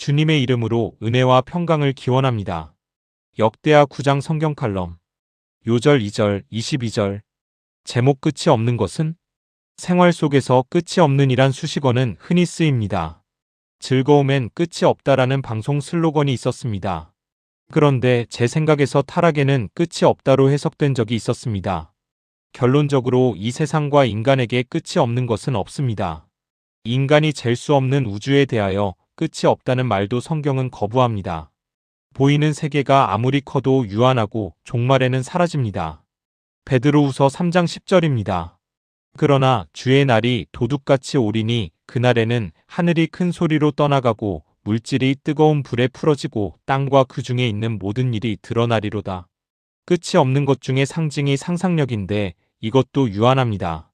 주님의 이름으로 은혜와 평강을 기원합니다. 역대하 9장 성경 칼럼. 요절 2절, 22절. 제목 끝이 없는 것은? 생활 속에서 끝이 없는 이란 수식어는 흔히 쓰입니다. 즐거움엔 끝이 없다라는 방송 슬로건이 있었습니다. 그런데 제 생각에서 타락에는 끝이 없다로 해석된 적이 있었습니다. 결론적으로 이 세상과 인간에게 끝이 없는 것은 없습니다. 인간이 잴 수 없는 우주에 대하여 끝이 없다는 말도 성경은 거부합니다. 보이는 세계가 아무리 커도 유한하고 종말에는 사라집니다. 베드로후서 3장 10절입니다. 그러나 주의 날이 도둑같이 오리니 그날에는 하늘이 큰 소리로 떠나가고 물질이 뜨거운 불에 풀어지고 땅과 그 중에 있는 모든 일이 드러나리로다. 끝이 없는 것 중에 상징이 상상력인데 이것도 유한합니다.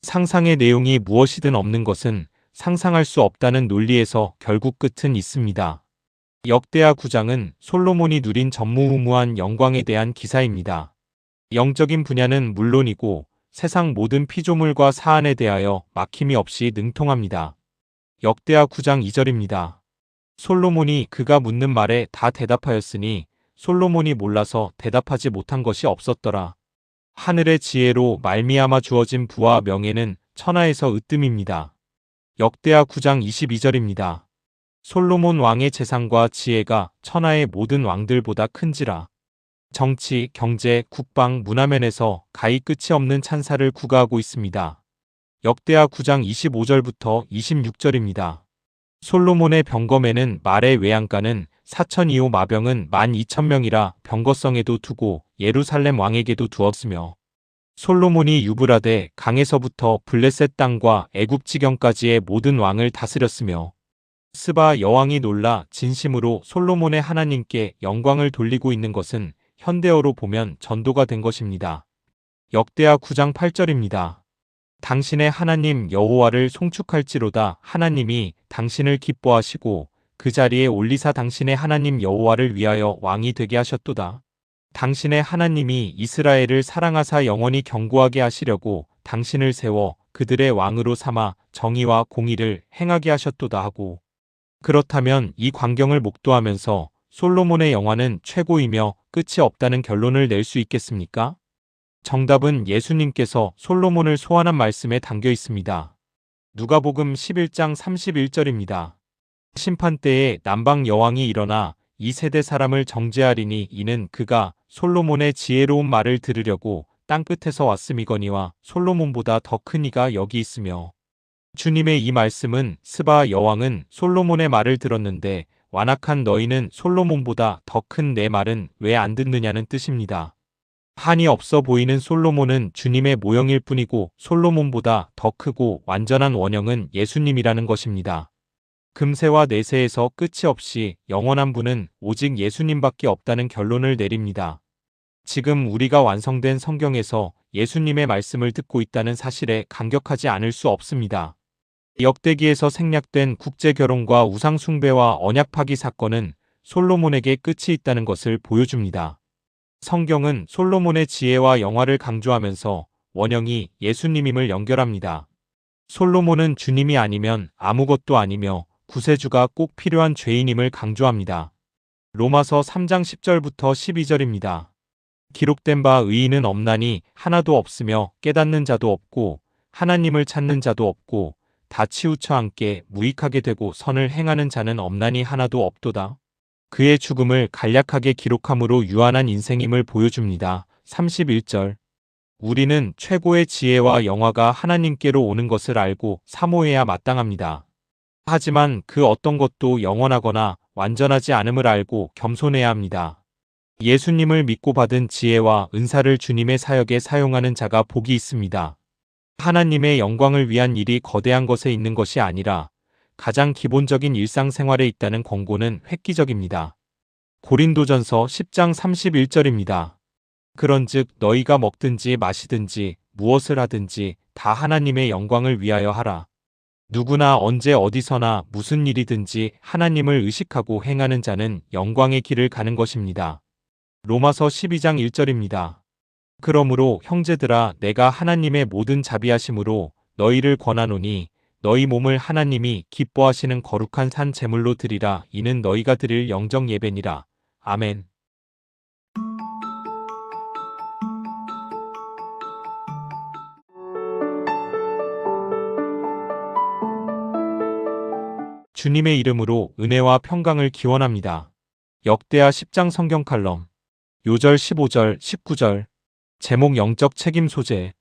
상상의 내용이 무엇이든 없는 것은 상상할 수 없다는 논리에서 결국 끝은 있습니다. 역대하 9장은 솔로몬이 누린 전무후무한 영광에 대한 기사입니다. 영적인 분야는 물론이고 세상 모든 피조물과 사안에 대하여 막힘이 없이 능통합니다. 역대하 9장 2절입니다. 솔로몬이 그가 묻는 말에 다 대답하였으니 솔로몬이 몰라서 대답하지 못한 것이 없었더라. 하늘의 지혜로 말미암아 주어진 부와 명예는 천하에서 으뜸입니다. 역대하 9장 22절입니다. 솔로몬 왕의 재산과 지혜가 천하의 모든 왕들보다 큰지라. 정치, 경제, 국방, 문화면에서 가히 끝이 없는 찬사를 구가하고 있습니다. 역대하 9장 25절부터 26절입니다. 솔로몬의 병검에는 말의 외양간은 4,002호 마병은 12,000명이라 병거성에도 두고 예루살렘 왕에게도 두었으며 솔로몬이 유브라데 강에서부터 블레셋 땅과 애굽 지경까지의 모든 왕을 다스렸으며 스바 여왕이 놀라 진심으로 솔로몬의 하나님께 영광을 돌리고 있는 것은 현대어로 보면 전도가 된 것입니다. 역대하 9장 8절입니다. 당신의 하나님 여호와를 송축할지로다. 하나님이 당신을 기뻐하시고 그 자리에 올리사 당신의 하나님 여호와를 위하여 왕이 되게 하셨도다. 당신의 하나님이 이스라엘을 사랑하사 영원히 견고하게 하시려고 당신을 세워 그들의 왕으로 삼아 정의와 공의를 행하게 하셨도다 하고, 그렇다면 이 광경을 목도하면서 솔로몬의 영화는 최고이며 끝이 없다는 결론을 낼 수 있겠습니까? 정답은 예수님께서 솔로몬을 소환한 말씀에 담겨 있습니다. 누가복음 11장 31절입니다. 심판때에 남방 여왕이 일어나 이 세대 사람을 정죄하리니 이는 그가 솔로몬의 지혜로운 말을 들으려고 땅끝에서 왔음이거니와 솔로몬보다 더 큰 이가 여기 있으며, 주님의 이 말씀은 스바 여왕은 솔로몬의 말을 들었는데 완악한 너희는 솔로몬보다 더 큰 내 말은 왜 안 듣느냐는 뜻입니다. 한이 없어 보이는 솔로몬은 주님의 모형일 뿐이고 솔로몬보다 더 크고 완전한 원형은 예수님이라는 것입니다. 금세와 내세에서 끝이 없이 영원한 분은 오직 예수님밖에 없다는 결론을 내립니다. 지금 우리가 완성된 성경에서 예수님의 말씀을 듣고 있다는 사실에 감격하지 않을 수 없습니다. 역대기에서 생략된 국제결혼과 우상숭배와 언약 파기 사건은 솔로몬에게 끝이 있다는 것을 보여줍니다. 성경은 솔로몬의 지혜와 영화를 강조하면서 원형이 예수님임을 연결합니다. 솔로몬은 주님이 아니면 아무것도 아니며 구세주가 꼭 필요한 죄인임을 강조합니다. 로마서 3장 10절부터 12절입니다. 기록된 바 의인은 없나니 하나도 없으며 깨닫는 자도 없고 하나님을 찾는 자도 없고 다 치우쳐 함께 무익하게 되고 선을 행하는 자는 없나니 하나도 없도다. 그의 죽음을 간략하게 기록함으로 유한한 인생임을 보여줍니다. 31절. 우리는 최고의 지혜와 영화가 하나님께로 오는 것을 알고 사모해야 마땅합니다. 하지만 그 어떤 것도 영원하거나 완전하지 않음을 알고 겸손해야 합니다. 예수님을 믿고 받은 지혜와 은사를 주님의 사역에 사용하는 자가 복이 있습니다. 하나님의 영광을 위한 일이 거대한 것에 있는 것이 아니라 가장 기본적인 일상생활에 있다는 권고는 획기적입니다. 고린도전서 10장 31절입니다. 그런즉 너희가 먹든지 마시든지 무엇을 하든지 다 하나님의 영광을 위하여 하라. 누구나 언제 어디서나 무슨 일이든지 하나님을 의식하고 행하는 자는 영광의 길을 가는 것입니다. 로마서 12장 1절입니다. 그러므로 형제들아 내가 하나님의 모든 자비하심으로 너희를 권하노니 너희 몸을 하나님이 기뻐하시는 거룩한 산 제물로 드리라. 이는 너희가 드릴 영적 예배니라. 아멘. 주님의 이름으로 은혜와 평강을 기원합니다. 역대하 10장 성경 칼럼. 요절 15절, 19절. 제목 영적 책임 소재.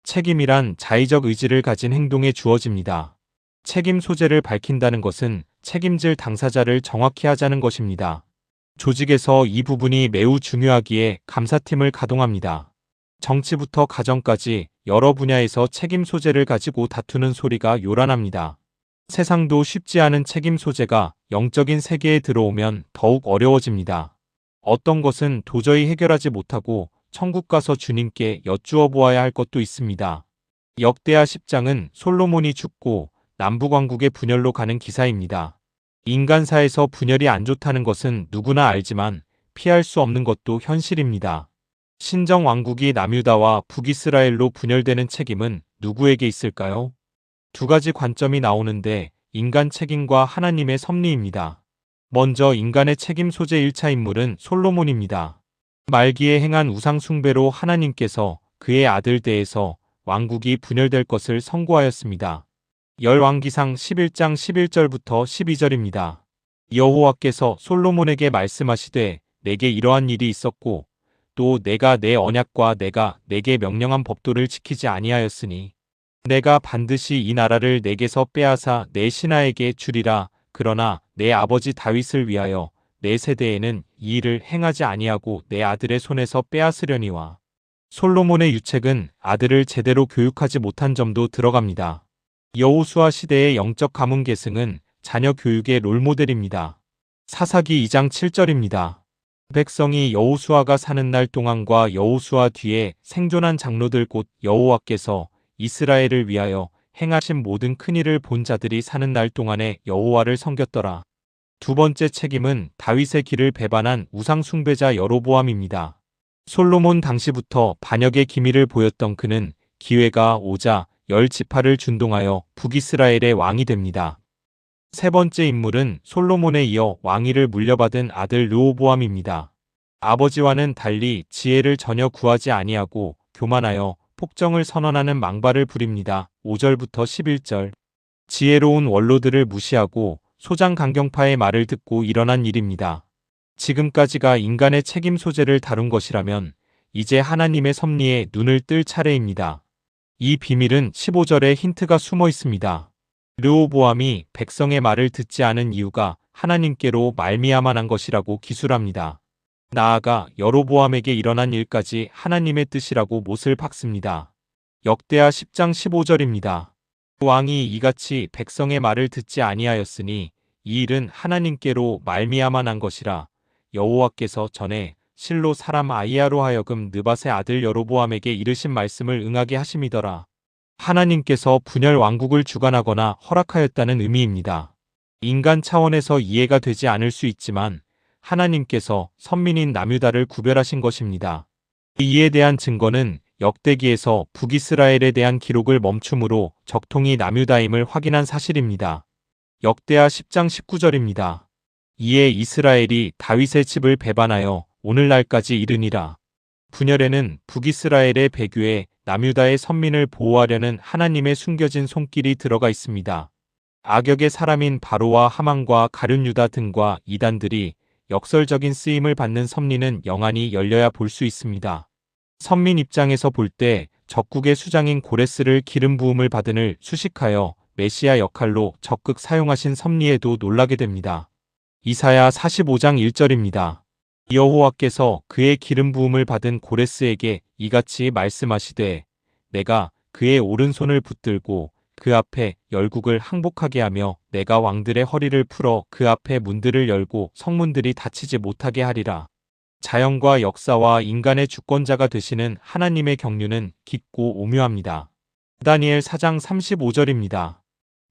책임이란 자의적 의지를 가진 행동에 주어집니다. 책임 소재를 밝힌다는 것은 책임질 당사자를 정확히 하자는 것입니다. 조직에서 이 부분이 매우 중요하기에 감사팀을 가동합니다. 정치부터 가정까지 여러 분야에서 책임 소재를 가지고 다투는 소리가 요란합니다. 세상도 쉽지 않은 책임 소재가 영적인 세계에 들어오면 더욱 어려워집니다. 어떤 것은 도저히 해결하지 못하고 천국 가서 주님께 여쭈어 보아야 할 것도 있습니다. 역대하 10장은 솔로몬이 죽고 남북왕국의 분열로 가는 기사입니다. 인간사에서 분열이 안 좋다는 것은 누구나 알지만 피할 수 없는 것도 현실입니다. 신정왕국이 남유다와 북이스라엘로 분열되는 책임은 누구에게 있을까요? 두 가지 관점이 나오는데 인간 책임과 하나님의 섭리입니다. 먼저 인간의 책임 소재 1차 인물은 솔로몬입니다. 말기에 행한 우상 숭배로 하나님께서 그의 아들 대에서 왕국이 분열될 것을 선고하였습니다. 열왕기상 11장 11절부터 12절입니다. 여호와께서 솔로몬에게 말씀하시되 내게 이러한 일이 있었고 또 내가 내 언약과 내가 내게 명령한 법도를 지키지 아니하였으니 내가 반드시 이 나라를 내게서 빼앗아 내 신하에게 주리라. 그러나 내 아버지 다윗을 위하여 내 세대에는 이 일을 행하지 아니하고 내 아들의 손에서 빼앗으려니와. 솔로몬의 유책은 아들을 제대로 교육하지 못한 점도 들어갑니다. 여호수아 시대의 영적 가문 계승은 자녀 교육의 롤모델입니다. 사사기 2장 7절입니다. 백성이 여호수아가 사는 날 동안과 여호수아 뒤에 생존한 장로들 곧 여호와께서 이스라엘을 위하여 행하신 모든 큰일을 본 자들이 사는 날 동안에 여호와를 섬겼더라. 두 번째 책임은 다윗의 길을 배반한 우상 숭배자 여로보암입니다. 솔로몬 당시부터 반역의 기미를 보였던 그는 기회가 오자 10지파를 준동하여 북이스라엘의 왕이 됩니다. 세 번째 인물은 솔로몬에 이어 왕위를 물려받은 아들 르호보암입니다. 아버지와는 달리 지혜를 전혀 구하지 아니하고 교만하여 폭정을 선언하는 망발을 부립니다. 5절부터 11절. 지혜로운 원로들을 무시하고 소장 강경파의 말을 듣고 일어난 일입니다. 지금까지가 인간의 책임 소재를 다룬 것이라면 이제 하나님의 섭리에 눈을 뜰 차례입니다. 이 비밀은 15절에 힌트가 숨어 있습니다. 르호보암이 백성의 말을 듣지 않은 이유가 하나님께로 말미암아 난 것이라고 기술합니다. 나아가 여로보암에게 일어난 일까지 하나님의 뜻이라고 못을 박습니다. 역대하 10장 15절입니다. 왕이 이같이 백성의 말을 듣지 아니하였으니 이 일은 하나님께로 말미암아 난 것이라. 여호와께서 전에 실로 사람 아이야로 하여금 느밧의 아들 여로보암에게 이르신 말씀을 응하게 하심이더라. 하나님께서 분열 왕국을 주관하거나 허락하였다는 의미입니다. 인간 차원에서 이해가 되지 않을 수 있지만 하나님께서 선민인 남유다를 구별하신 것입니다. 이에 대한 증거는 역대기에서 북이스라엘에 대한 기록을 멈춤으로 적통이 남유다임을 확인한 사실입니다. 역대하 10장 19절입니다. 이에 이스라엘이 다윗의 집을 배반하여 오늘날까지 이르니라. 분열에는 북이스라엘의 배교에 남유다의 선민을 보호하려는 하나님의 숨겨진 손길이 들어가 있습니다. 악역의 사람인 바로와 하만과 가룟 유다 등과 이단들이 역설적인 쓰임을 받는 섭리는 영안이 열려야 볼 수 있습니다. 선민 입장에서 볼 때 적국의 수장인 고레스를 기름 부음을 받은을 수식하여 메시아 역할로 적극 사용하신 섭리에도 놀라게 됩니다. 이사야 45장 1절입니다. 여호와께서 그의 기름 부음을 받은 고레스에게 이같이 말씀하시되 내가 그의 오른손을 붙들고 그 앞에 열국을 항복하게 하며 내가 왕들의 허리를 풀어 그 앞에 문들을 열고 성문들이 닫히지 못하게 하리라. 자연과 역사와 인간의 주권자가 되시는 하나님의 경륜은 깊고 오묘합니다. 다니엘 4장 35절입니다.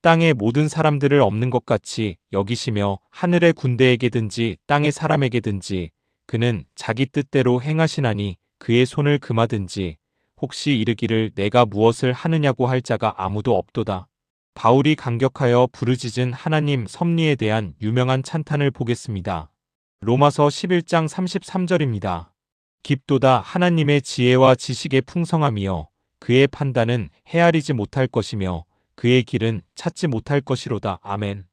땅의 모든 사람들을 없는 것 같이 여기시며 하늘의 군대에게든지 땅의 사람에게든지 그는 자기 뜻대로 행하시나니 그의 손을 금하든지 혹시 이르기를 내가 무엇을 하느냐고 할 자가 아무도 없도다. 바울이 감격하여 부르짖은 하나님 섭리에 대한 유명한 찬탄을 보겠습니다. 로마서 11장 33절입니다. 깊도다 하나님의 지혜와 지식의 풍성함이여 그의 판단은 헤아리지 못할 것이며 그의 길은 찾지 못할 것이로다. 아멘.